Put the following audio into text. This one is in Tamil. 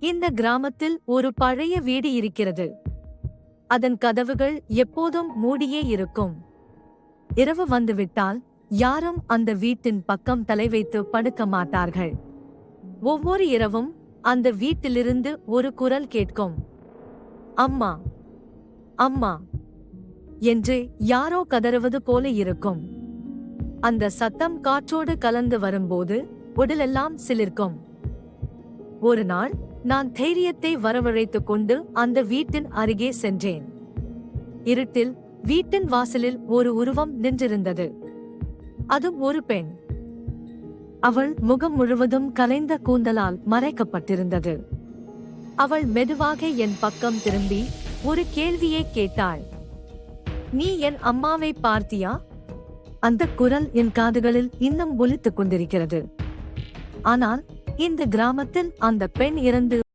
இந்த கிராமத்தில் ஒரு பழைய வீடு இருக்கிறது. அதன் கதவுகள் எப்போதும் மூடியே இருக்கும். இரவு வந்துவிட்டால் யாரும் அந்த வீட்டின் பக்கம் தலை வைத்து படுக்க மாட்டார்கள். ஒவ்வொரு இரவும் அந்த வீட்டிலிருந்து ஒரு குரல் கேட்கும். அம்மா, அம்மா என்று யாரோ கதறுவது போல இருக்கும். அந்த சத்தம் காற்றோடு கலந்து வரும்போது உடலெல்லாம் சிலிர்க்கும். ஒரு நாள் நான் தைரியத்தை வரவழைத்துக் கொண்டு அந்த வீட்டின் அருகே சென்றேன். இருட்டில் வீட்டின் வாசலில் ஒரு உருவம் நின்றிருந்தது. அது ஒரு பெண். அவள் முகம் முழுவதும் கலைந்த கூந்தலால் மறைக்கப்பட்டிருந்தது. அவள் மெதுவாக என் பக்கம் திரும்பி ஒரு கேள்வியை கேட்டாள். நீ என் அம்மாவை பார்த்தியா? அந்த குரல் என் காதுகளில் இன்னும் ஒலித்துக் கொண்டிருக்கிறது. ஆனால் இந்த கிராமத்தில் அந்த பெண் இறந்து